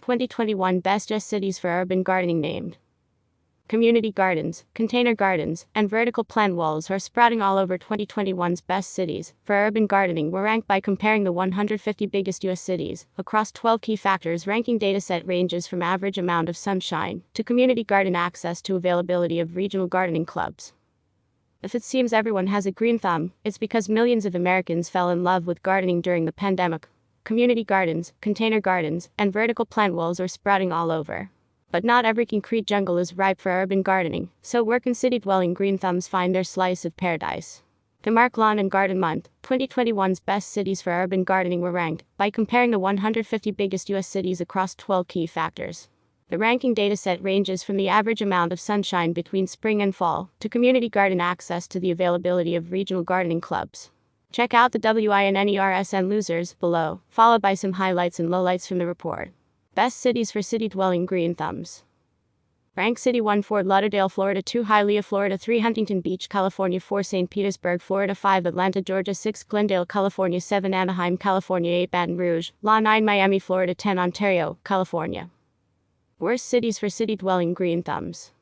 2021 Best US Cities for Urban Gardening named. Community gardens, container gardens, and vertical plant walls are sprouting all over. 2021's best cities for urban gardening were ranked by comparing the 150 biggest U.S. cities across 12 key factors. Ranking dataset ranges from average amount of sunshine to community garden access to availability of regional gardening clubs. If it seems everyone has a green thumb, it's because millions of Americans fell in love with gardening during the pandemic. Community gardens, container gardens, and vertical plant walls are sprouting all over. But not every concrete jungle is ripe for urban gardening, so work and city-dwelling green thumbs find their slice of paradise. To mark Lawn and Garden Month, 2021's best cities for urban gardening were ranked by comparing the 150 biggest U.S. cities across 12 key factors. The ranking dataset ranges from the average amount of sunshine between spring and fall to community garden access to the availability of regional gardening clubs. Check out the winners and losers below, followed by some highlights and lowlights from the report. Best cities for city-dwelling green thumbs. Rank City 1 Fort Lauderdale, Florida 2 Hialeah, Florida 3 Huntington Beach, California 4 St. Petersburg, Florida 5 Atlanta, Georgia 6 Glendale, California 7 Anaheim, California 8 Baton Rouge, La 9 Miami, Florida 10 Ontario, California. Worst cities for city-dwelling green thumbs.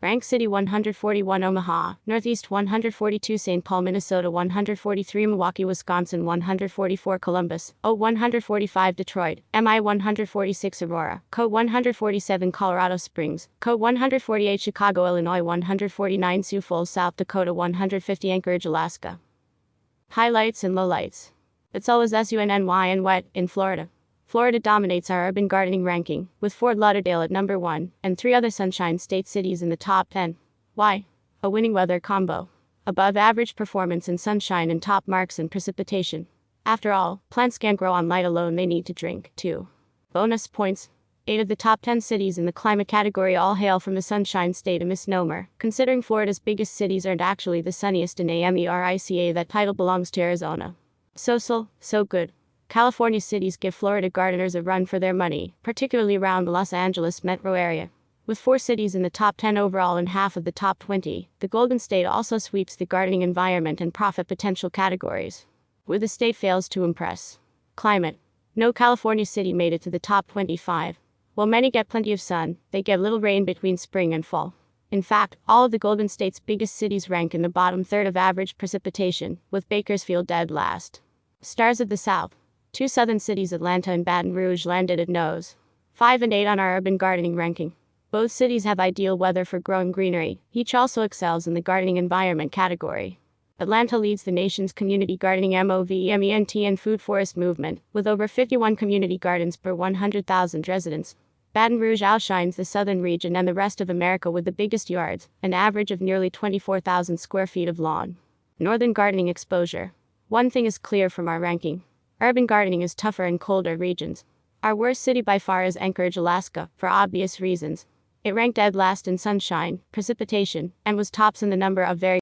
Rank City 141 Omaha, Northeast 142 St. Paul, Minnesota 143 Milwaukee, Wisconsin 144 Columbus, 145 Detroit, MI 146 Aurora, Co 147 Colorado Springs, Co 148 Chicago, Illinois 149 Sioux Falls, South Dakota 150 Anchorage, Alaska. Highlights and lowlights. It's always sunny and wet in Florida. Florida dominates our urban gardening ranking, with Fort Lauderdale at number 1, and 3 other Sunshine State cities in the top 10. Why? A winning weather combo. Above average performance in sunshine and top marks in precipitation. After all, plants can't grow on light alone, they need to drink, too. Bonus points. 8 of the top 10 cities in the climate category all hail from the Sunshine State, a misnomer, considering Florida's biggest cities aren't actually the sunniest in America. That title belongs to Arizona. So good. California cities give Florida gardeners a run for their money, particularly around the Los Angeles metro area. With 4 cities in the top 10 overall and half of the top 20, the Golden State also sweeps the gardening environment and profit potential categories. Where the state fails to impress. Climate. No California city made it to the top 25. While many get plenty of sun, they get little rain between spring and fall. In fact, all of the Golden State's biggest cities rank in the bottom third of average precipitation, with Bakersfield dead last. Stars of the South. 2 southern cities, Atlanta and Baton Rouge, landed at nos. 5 and 8 on our urban gardening ranking. Both cities have ideal weather for growing greenery, each also excels in the gardening environment category. Atlanta leads the nation's community gardening movement and food forest movement, with over 51 community gardens per 100,000 residents. Baton Rouge outshines the southern region and the rest of America with the biggest yards, an average of nearly 24,000 square feet of lawn. Northern gardening exposure. One thing is clear from our ranking. Urban gardening is tougher in colder regions. Our worst city by far is Anchorage, Alaska, for obvious reasons. It ranked dead last in sunshine, precipitation, and was tops in the number of very